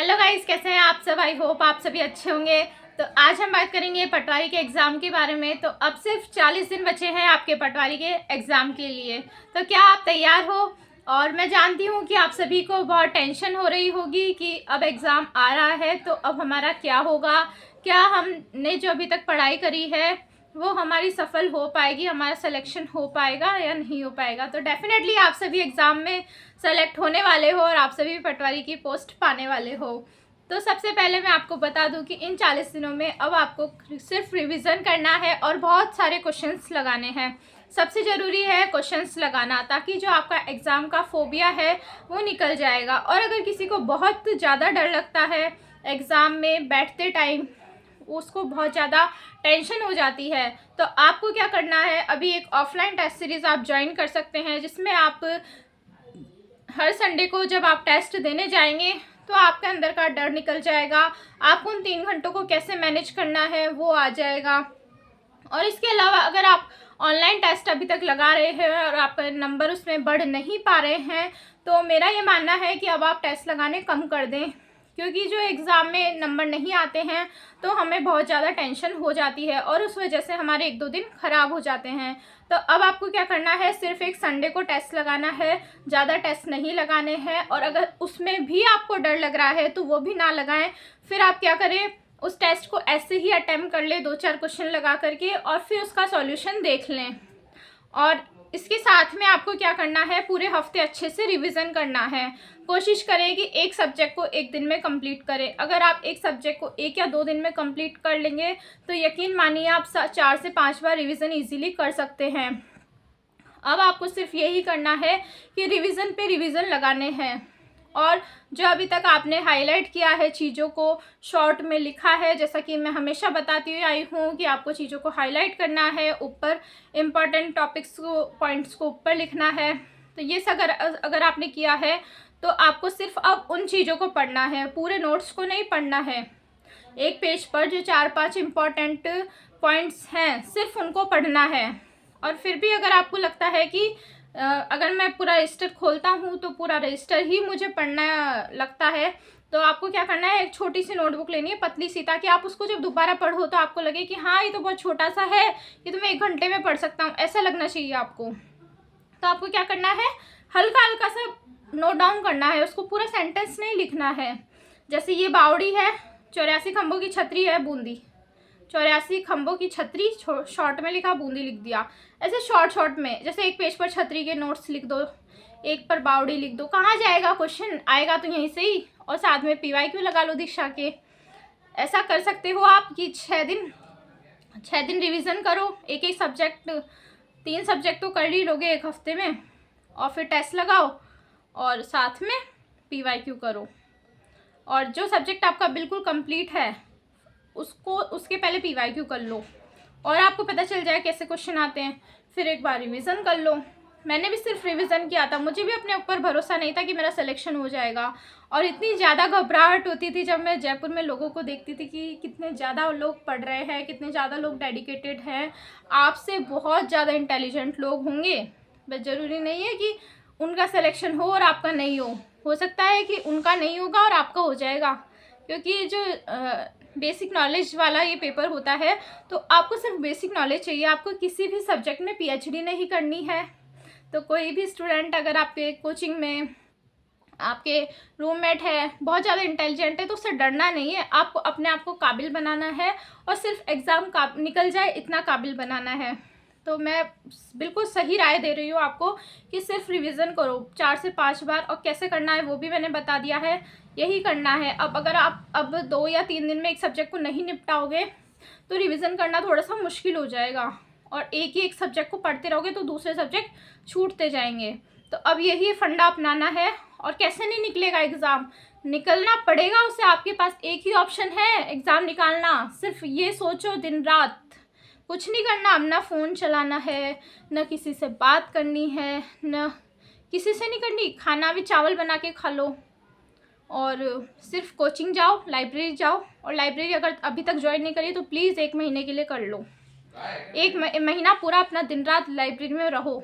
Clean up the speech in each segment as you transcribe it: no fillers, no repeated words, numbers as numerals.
Hello guys, कैसे हैं आप सब। आई होप आप सभी अच्छे होंगे। तो आज हम बात करेंगे पटवारी के एग्ज़ाम के बारे में। तो अब सिर्फ 40 दिन बचे हैं आपके पटवारी के एग्ज़ाम के लिए। तो क्या आप तैयार हो? और मैं जानती हूँ कि आप सभी को बहुत टेंशन हो रही होगी कि अब एग्ज़ाम आ रहा है तो अब हमारा क्या होगा, क्या हमने जो अभी तक पढ़ाई करी है वो हमारी सफल हो पाएगी, हमारा सिलेक्शन हो पाएगा या नहीं हो पाएगा। तो डेफिनेटली आप सभी एग्ज़ाम में सेलेक्ट होने वाले हो और आप सभी पटवारी की पोस्ट पाने वाले हो। तो सबसे पहले मैं आपको बता दूं कि इन 40 दिनों में अब आपको सिर्फ रिवीजन करना है और बहुत सारे क्वेश्चंस लगाने हैं। सबसे ज़रूरी है क्वेश्चंस लगाना, ताकि जो आपका एग्ज़ाम का फोबिया है वो निकल जाएगा। और अगर किसी को बहुत ज़्यादा डर लगता है एग्ज़ाम में बैठते टाइम, उसको बहुत ज़्यादा टेंशन हो जाती है, तो आपको क्या करना है, अभी एक ऑफलाइन टेस्ट सीरीज़ आप ज्वाइन कर सकते हैं, जिसमें आप हर संडे को जब आप टेस्ट देने जाएंगे तो आपके अंदर का डर निकल जाएगा। आपको उन 3 घंटों को कैसे मैनेज करना है वो आ जाएगा। और इसके अलावा अगर आप ऑनलाइन टेस्ट अभी तक लगा रहे हैं और आपका नंबर उसमें बढ़ नहीं पा रहे हैं, तो मेरा ये मानना है कि अब आप टेस्ट लगाने कम कर दें, क्योंकि जो एग्ज़ाम में नंबर नहीं आते हैं तो हमें बहुत ज़्यादा टेंशन हो जाती है और उस वजह से हमारे 1-2 दिन ख़राब हो जाते हैं। तो अब आपको क्या करना है, सिर्फ एक संडे को टेस्ट लगाना है, ज़्यादा टेस्ट नहीं लगाने हैं। और अगर उसमें भी आपको डर लग रहा है तो वो भी ना लगाएं। फिर आप क्या करें, उस टेस्ट को ऐसे ही अटेम्प्ट कर ले 2-4 क्वेश्चन लगा करके और फिर उसका सॉल्यूशन देख लें। और इसके साथ में आपको क्या करना है, पूरे हफ्ते अच्छे से रिवीजन करना है। कोशिश करें कि एक सब्जेक्ट को एक दिन में कंप्लीट करें। अगर आप एक सब्जेक्ट को 1 या 2 दिन में कंप्लीट कर लेंगे तो यकीन मानिए आप 4 से 5 बार रिवीजन इजीली कर सकते हैं। अब आपको सिर्फ यही करना है कि रिवीजन पे रिवीजन लगाने हैं। और जो अभी तक आपने हाईलाइट किया है, चीज़ों को शॉर्ट में लिखा है, जैसा कि मैं हमेशा बताती हुई आई हूँ कि आपको चीज़ों को हाईलाइट करना है, ऊपर इम्पॉर्टेंट टॉपिक्स को, पॉइंट्स को ऊपर लिखना है। तो ये सब अगर आपने किया है तो आपको सिर्फ अब उन चीज़ों को पढ़ना है, पूरे नोट्स को नहीं पढ़ना है। एक पेज पर जो 4-5 इम्पॉर्टेंट पॉइंट्स हैं सिर्फ उनको पढ़ना है। और फिर भी अगर आपको लगता है कि अगर मैं पूरा रजिस्टर खोलता हूँ तो पूरा रजिस्टर ही मुझे पढ़ना लगता है, तो आपको क्या करना है, एक छोटी सी नोटबुक लेनी है, पतली सी, ताकि आप उसको जब दोबारा पढ़ो तो आपको लगे कि हाँ ये तो बहुत छोटा सा है, ये तो मैं 1 घंटे में पढ़ सकता हूँ, ऐसा लगना चाहिए आपको। तो आपको क्या करना है, हल्का हल्का सा नोट डाउन करना है, उसको पूरा सेंटेंस नहीं लिखना है। जैसे ये बावड़ी है, 84 खंभों की छतरी है बूंदी, 84 खंभों की छतरी शॉर्ट में लिखा, बूंदी लिख दिया। ऐसे शॉर्ट शॉर्ट में, जैसे एक पेज पर छतरी के नोट्स लिख दो, एक पर बावड़ी लिख दो। कहाँ जाएगा क्वेश्चन, आएगा तो यहीं से ही। और साथ में PYQ लगा लो दिशा के। ऐसा कर सकते हो आप कि 6 दिन रिवीजन करो, एक एक सब्जेक्ट, 3 सब्जेक्ट तो कर ही लोगे एक हफ्ते में, और फिर टेस्ट लगाओ और साथ में PYQ करो। और जो सब्जेक्ट आपका बिल्कुल कंप्लीट है उसके पहले PYQ कर लो और आपको पता चल जाए कैसे क्वेश्चन आते हैं। फिर एक बार रिवीजन कर लो। मैंने भी सिर्फ रिवीजन किया था, मुझे भी अपने ऊपर भरोसा नहीं था कि मेरा सिलेक्शन हो जाएगा। और इतनी ज़्यादा घबराहट होती थी जब मैं जयपुर में लोगों को देखती थी कि कितने ज़्यादा लोग पढ़ रहे हैं, कितने ज़्यादा लोग डेडिकेटेड हैं। आपसे बहुत ज़्यादा इंटेलिजेंट लोग होंगे, बस ज़रूरी नहीं है कि उनका सिलेक्शन हो और आपका नहीं हो सकता है कि उनका नहीं होगा और आपका हो जाएगा। क्योंकि जो बेसिक नॉलेज वाला ये पेपर होता है, तो आपको सिर्फ बेसिक नॉलेज चाहिए, आपको किसी भी सब्जेक्ट में PhD नहीं करनी है। तो कोई भी स्टूडेंट अगर आपके कोचिंग में आपके रूममेट है बहुत ज़्यादा इंटेलिजेंट है तो उससे डरना नहीं है, आपको अपने आप को काबिल बनाना है और सिर्फ एग्ज़ाम का निकल जाए इतना काबिल बनाना है। तो मैं बिल्कुल सही राय दे रही हूँ आपको कि सिर्फ रिवीजन करो 4 से 5 बार, और कैसे करना है वो भी मैंने बता दिया है, यही करना है। अब अगर आप अब 2 या 3 दिन में एक सब्जेक्ट को नहीं निपटाओगे तो रिवीजन करना थोड़ा सा मुश्किल हो जाएगा, और एक सब्जेक्ट को पढ़ते रहोगे तो दूसरे सब्जेक्ट छूटते जाएंगे। तो अब यही फंडा अपनाना है। और कैसे नहीं निकलेगा एग्ज़ाम, निकलना पड़ेगा उसे। आपके पास एक ही ऑप्शन है, एग्ज़ाम निकालना। सिर्फ ये सोचो दिन रात, कुछ नहीं करना, अब ना फ़ोन चलाना है, न किसी से बात करनी है, न किसी से नहीं करनी, खाना भी चावल बना के खा लो, और सिर्फ कोचिंग जाओ, लाइब्रेरी जाओ। और लाइब्रेरी अगर अभी तक ज्वाइन नहीं करी तो प्लीज़ 1 महीने के लिए कर लो। 1 महीना पूरा अपना दिन रात लाइब्रेरी में रहो,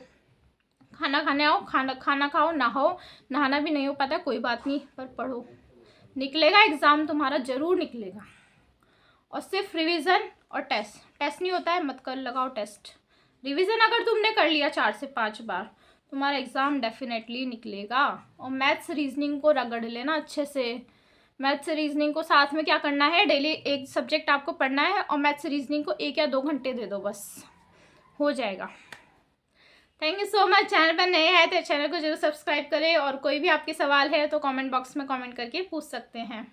खाना खाने आओ, खाना खाओ, नहाओ, नहाना भी नहीं हो पाता कोई बात नहीं, पर पढ़ो। निकलेगा एग्ज़ाम, तुम्हारा ज़रूर निकलेगा। और सिर्फ रिवीजन और टेस्ट नहीं होता है, मत कर लगाओ टेस्ट। रिवीजन अगर तुमने कर लिया 4 से 5 बार, तुम्हारा एग्ज़ाम डेफिनेटली निकलेगा। और मैथ्स रीजनिंग को रगड़ लेना अच्छे से। मैथ्स रीजनिंग को साथ में क्या करना है, डेली एक सब्जेक्ट आपको पढ़ना है और मैथ्स रीजनिंग को 1 या 2 घंटे दे दो, बस हो जाएगा। Thank you so much. Channel पर नए हैं तो चैनल को जरूर सब्सक्राइब करें, और कोई भी आपके सवाल है तो कमेंट बॉक्स में कमेंट करके पूछ सकते हैं।